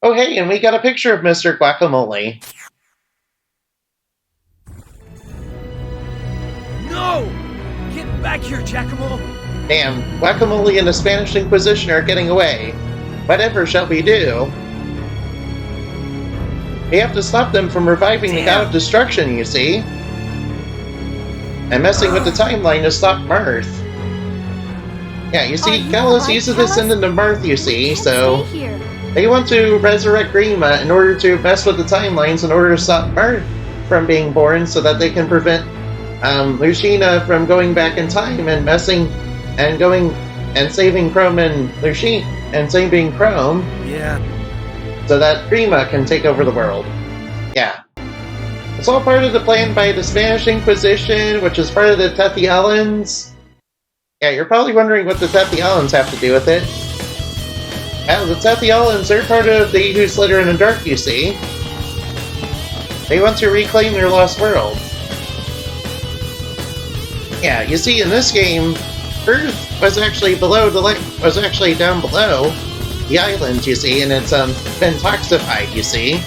Oh hey, and we got a picture of Mr. Guacamole. No! Get back here, Giacomo! Damn, Guacamole and the Spanish Inquisition are getting away. Whatever shall we do? We have to stop them from reviving the God of Destruction, you see? And messing with the timeline to stop Mirth. Yeah, you see, Kalos uses this into Mirth, you see, so... They want to resurrect Grima in order to mess with the timelines in order to stop Mirth from being born so that they can prevent Lucina from going back in time and messing and going and saving Chrome and Lucina and saving Chrome. Yeah. So that Grima can take over the world. Yeah. It's all part of the plan by the Spanish Inquisition, which is part of the Tethialans. Yeah, you're probably wondering what the Tethialans have to do with it. Well, the Tethialans are part of the who slither in the dark, you see. They want to reclaim their lost world. Yeah, you see, in this game, Earth was actually below the was actually down below the island, you see, and it's been toxified, you see.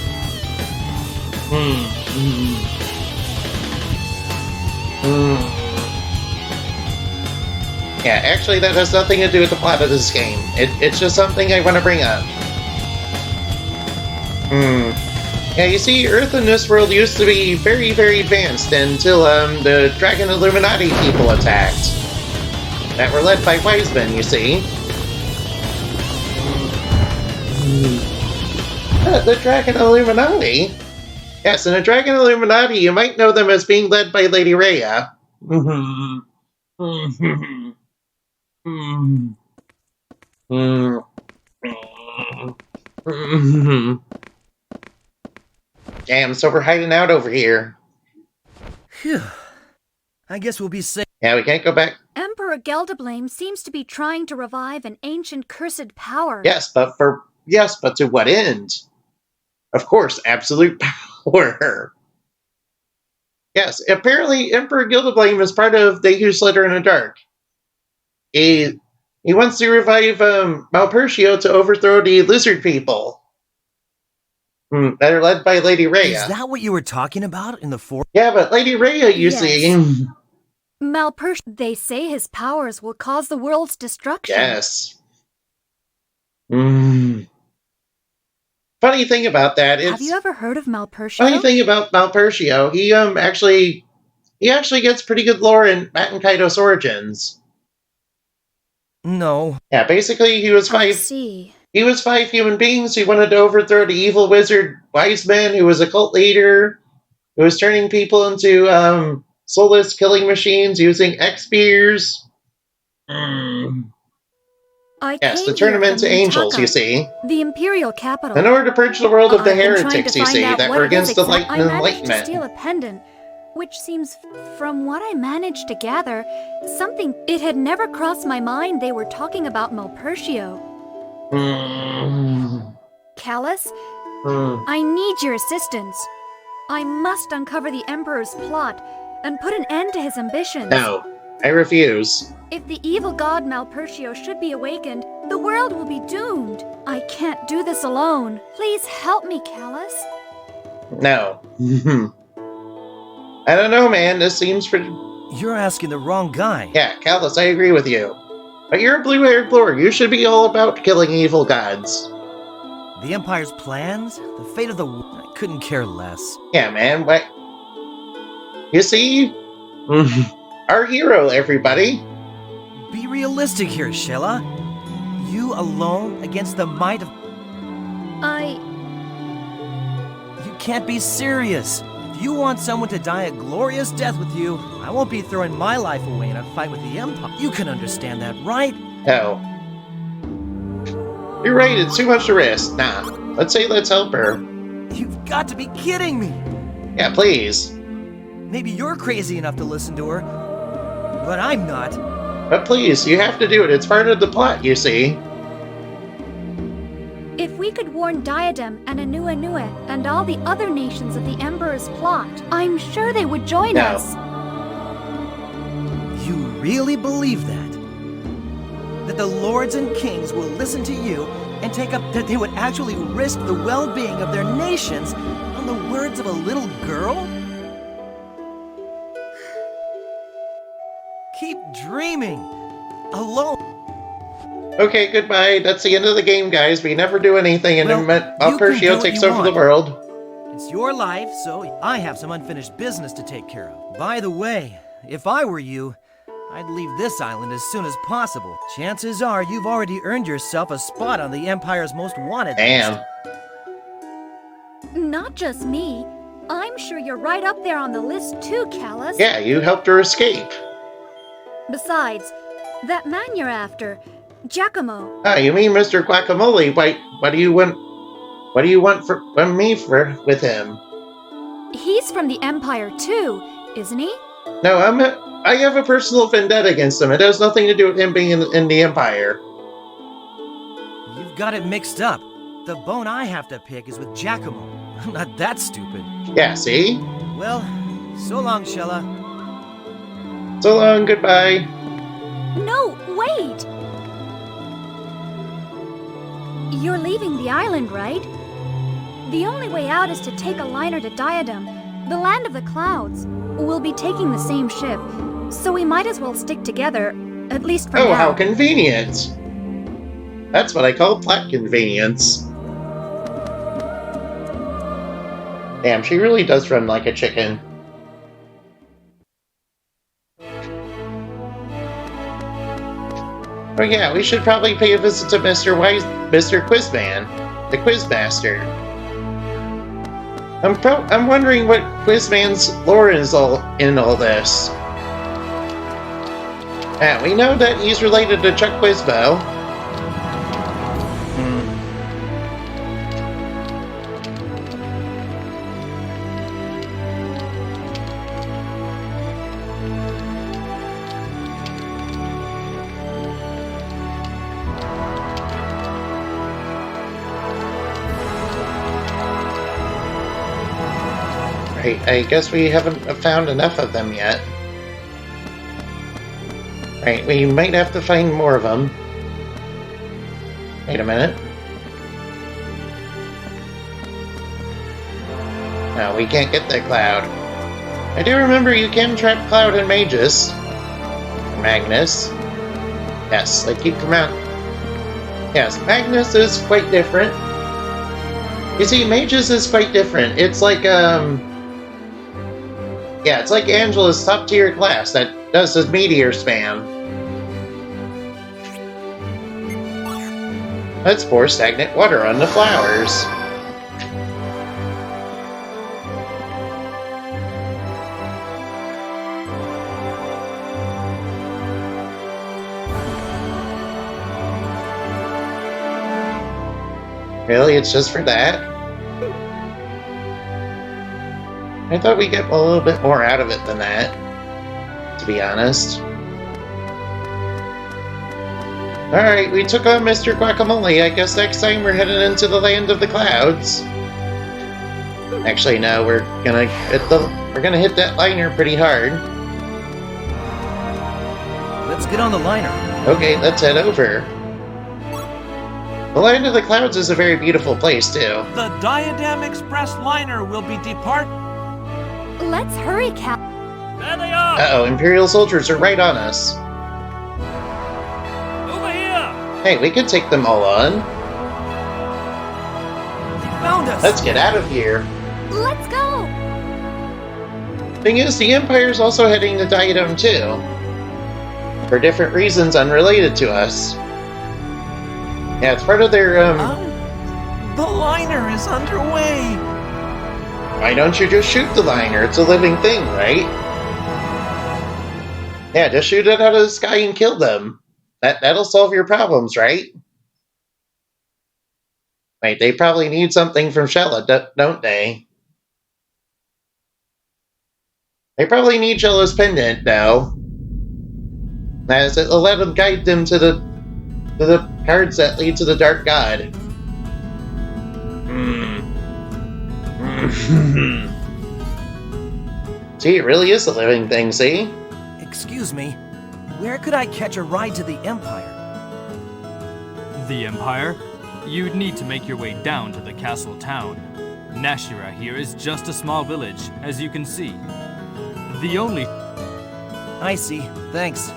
Yeah, actually that has nothing to do with the plot of this game. It's just something I want to bring up. Yeah, you see, Earth in this world used to be very, very advanced until the Dragon Illuminati people attacked. That were led by Wiseman, you see. The Dragon Illuminati? Yes, in the Dragon Illuminati, you might know them as being led by Lady Rhea. Damn, so we're hiding out over here. Phew. I guess we'll be safe. Yeah, we can't go back. Emperor Emperor Geldablame seems to be trying to revive an ancient cursed power. Yes, but to what end? Of course, absolute power. Yes, apparently Emperor Gildablame is part of They Who Slither in the Dark. He wants to revive Malpertio to overthrow the lizard people that are led by Lady Rhea. Is that what you were talking about in the forest? Yeah, but Lady Rhea, you see... Malpertio, they say his powers will cause the world's destruction. Yes. Funny thing about that is... Have you ever heard of Malpertio? Funny thing about Malpertio, he actually gets pretty good lore in Baten Kaitos Origins. No. Yeah, basically he was I five see. He was 5 human beings who wanted to overthrow the evil wizard Wiseman, who was a cult leader, who was turning people into soulless killing machines using X-Spears. Yes, to turn them into angels, you see. The imperial capital. In order to purge the world of the I've been trying heretics, to you find see, out that what were it is against the exact- light I managed to enlightenment. steal a pendant, which seems, from what I managed to gather, something. It had never crossed my mind they were talking about Malpertio. Callus, I need your assistance. I must uncover the Emperor's plot and put an end to his ambitions. No, I refuse. If the evil god Malpertio should be awakened, the world will be doomed. I can't do this alone. Please help me, Callus. No. I don't know, man. This seems pretty... You're asking the wrong guy. Yeah, Callus, I agree with you. But you're a blue-haired lord. You should be all about killing evil gods. The Empire's plans? The fate of the... I couldn't care less. Yeah, man. What? You see? Our hero, everybody. Be realistic here, Sheila. You alone against the might of... You can't be serious. If you want someone to die a glorious death with you, I won't be throwing my life away in a fight with the Empire. You can understand that, right? No. You're right, it's too much to risk. Nah. Let's help her. You've got to be kidding me! Yeah, please. Maybe you're crazy enough to listen to her, but I'm not. But please, you have to do it. It's part of the plot, you see. If we could warn Diadem and Anua and all the other nations of the Emperor's plot, I'm sure they would join us. You really believe that? That the lords and kings will listen to you and take up that they would actually risk the well-being of their nations on the words of a little girl? Keep dreaming. Alone. Okay, goodbye. That's the end of the game, guys. We never do anything, and Malpertio takes over the world. It's your life, so I have some unfinished business to take care of. By the way, if I were you, I'd leave this island as soon as possible. Chances are you've already earned yourself a spot on the Empire's most wanted list. Not just me. I'm sure you're right up there on the list too, Callus. Yeah, you helped her escape. Besides, that man you're after, Giacomo. Ah, you mean Mr. Guacamole? What do you want from me with him? He's from the Empire too, isn't he? No, I have a personal vendetta against him. It has nothing to do with him being in the Empire. You've got it mixed up. The bone I have to pick is with Giacomo. I'm not that stupid. Yeah, see? Well, so long, Sheila. So long, goodbye. No, wait! You're leaving the island, right? The only way out is to take a liner to Diadem, the land of the clouds. We'll be taking the same ship, so we might as well stick together, at least for now. Oh, how convenient! That's what I call plot convenience. Damn, she really does run like a chicken. Oh yeah, we should probably pay a visit to Mr. Quizman, the Quizmaster. I'm wondering what Quizman's lore is in all this. Yeah, we know that he's related to Chuck Quizbo. Right, I guess we haven't found enough of them yet. Right, we might have to find more of them. Wait a minute. No, we can't get that cloud. I do remember you can trap Cloud and Magus. Magnus. Yes, they keep them out. Yes, Magnus is quite different. You see, Magus is quite different. It's like, yeah, it's like Angela's top-tier class that does his meteor spam. Let's pour stagnant water on the flowers. Really? It's just for that? I thought we'd get a little bit more out of it than that, to be honest. Alright, we took on Mr. Guacamole. I guess next time we're heading into the land of the clouds. Actually, no, we're gonna hit that liner pretty hard. Let's get on the liner. Okay, let's head over. The land of the clouds is a very beautiful place, too. The Diadem Express liner will be depart. Let's hurry, Cap. There they are! Uh-oh, Imperial soldiers are right on us. Over here! Hey, we could take them all on. They found us! Let's get out of here. Let's go! Thing is, the Empire's also heading to Diadem, too. For different reasons unrelated to us. Yeah, it's part of their, The liner is underway! Why don't you just shoot the liner? It's a living thing, right? Yeah, just shoot it out of the sky and kill them. That'll solve your problems, right? Wait, they probably need something from Shella, don't they? They probably need Shella's pendant, though. As it'll let them guide them to the cards that lead to the Dark God. See, it really is a living thing, see? Excuse me, where could I catch a ride to the Empire? The Empire? You'd need to make your way down to the castle town. Nashira here is just a small village, as you can see. The only... I see, thanks.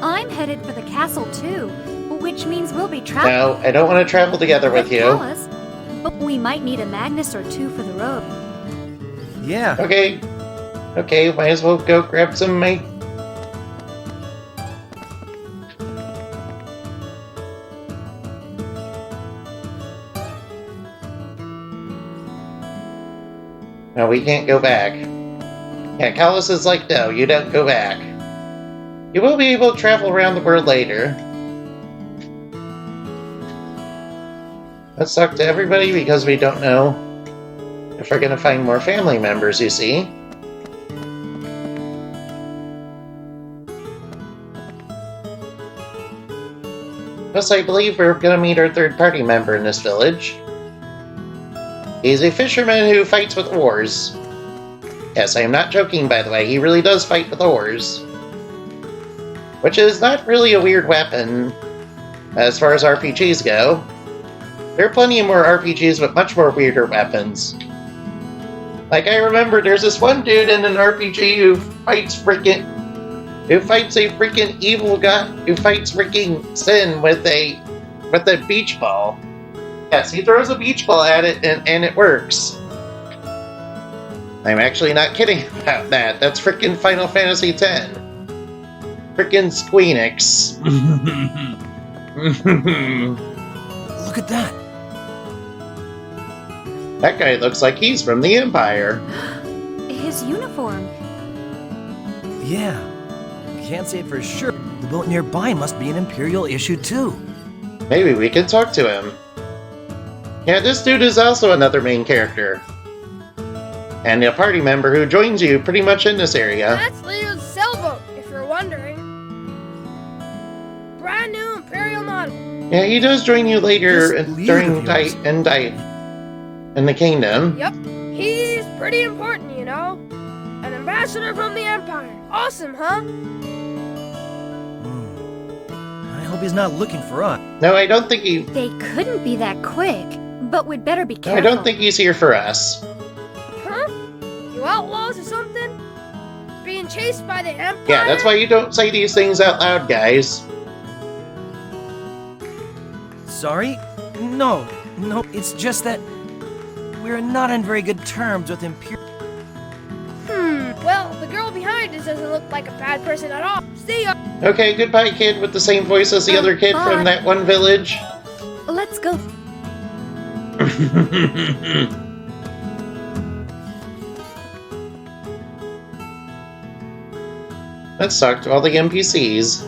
I'm headed for the castle too, which means we'll be traveling. No, I don't want to travel together with you. Palace, but we might need a Magnus or two for the road. Yeah. Okay, might as well go grab some of my... No, we can't go back. Yeah, Kalos is like, no, you don't go back. You will be able to travel around the world later. Let's talk to everybody because we don't know if we're going to find more family members, you see. Plus, I believe we're going to meet our third-party member in this village. He's a fisherman who fights with oars. Yes, I am not joking, by the way. He really does fight with oars. Which is not really a weird weapon, as far as RPGs go. There are plenty more RPGs with much more weirder weapons. Like, I remember there's this one dude in an RPG who fights a freaking evil god who fights freaking sin with a beach ball. Yes, he throws a beach ball at it and it works. I'm actually not kidding about that. That's freaking Final Fantasy X. Frickin' Squeenix. Look at that. That guy looks like he's from the Empire. His uniform. Yeah. Can't say for sure. The boat nearby must be an Imperial issue too. Maybe we can talk to him. Yeah, this dude is also another main character. And a party member who joins you pretty much in this area. That's Leo's sailboat, if you're wondering. Brand new Imperial model. Yeah, he does join you later during in the kingdom. Yep, he's pretty important, you know. An ambassador from the Empire. Awesome, huh? I hope he's not looking for us. No, I don't think he... They couldn't be that quick, but we'd better be No, careful. I don't think he's here for us. Huh? You outlaws or something? Being chased by the Empire? Yeah, that's why you don't say these things out loud, guys. Sorry? No, it's just that we're not on very good terms with Imperial. Well, the girl behind us doesn't look like a bad person at all. See ya! Okay, goodbye, kid, with the same voice as the other kid bye. from that one village. Let's go. Let's talk to all the NPCs.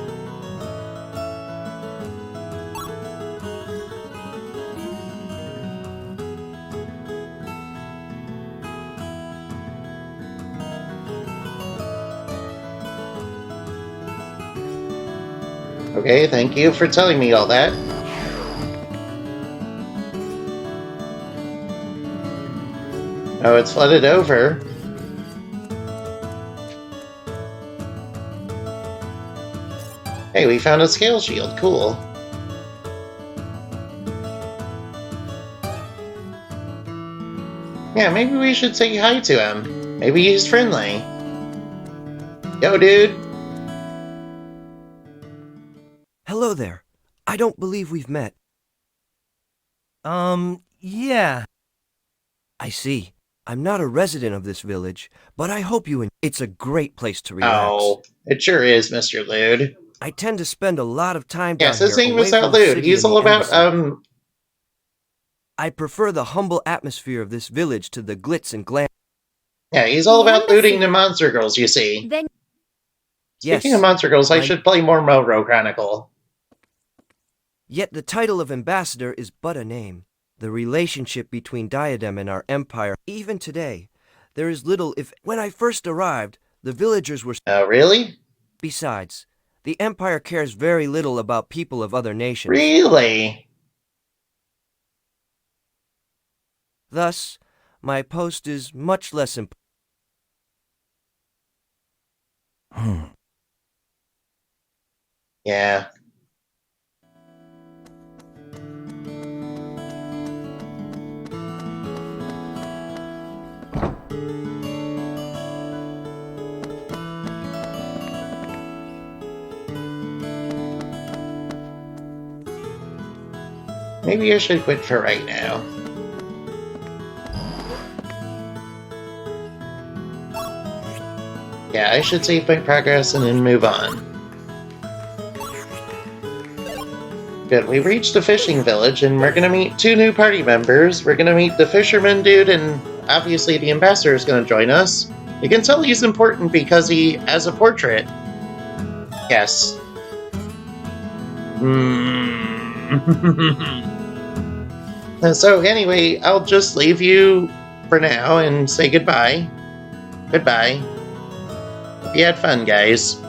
Okay, thank you for telling me all that. Oh, it's flooded over. Hey, we found a scale shield. Cool. Yeah, maybe we should say hi to him. Maybe he's friendly. Yo, dude. Hello there. I don't believe we've met. Yeah. I see. I'm not a resident of this village, but I hope you it's a great place to relax. Oh, it sure is, Mr. Lude. I tend to spend a lot of time down Yes, his here name away is from the Lude. city He's and all the about, embassy. I prefer the humble atmosphere of this village to the glitz and glam. Yeah, he's all The about embassy. looting the monster girls, you see. Then Speaking Yes, of monster girls, I my- should play more Moro Chronicle. Yet the title of ambassador is but a name. The relationship between Diadem and our empire, even today, there is little if... When I first arrived, the villagers were... Oh, really? Besides, the empire cares very little about people of other nations. Really? Thus, my post is much less important. Yeah. Maybe I should quit for right now. Yeah, I should save my progress and then move on. Good, we reached the fishing village and we're gonna meet two new party members. We're gonna meet the fisherman dude and obviously the ambassador is gonna join us. You can tell he's important because he has a portrait. Yes. So anyway, I'll just leave you for now and say goodbye. Goodbye. Hope you had fun, guys.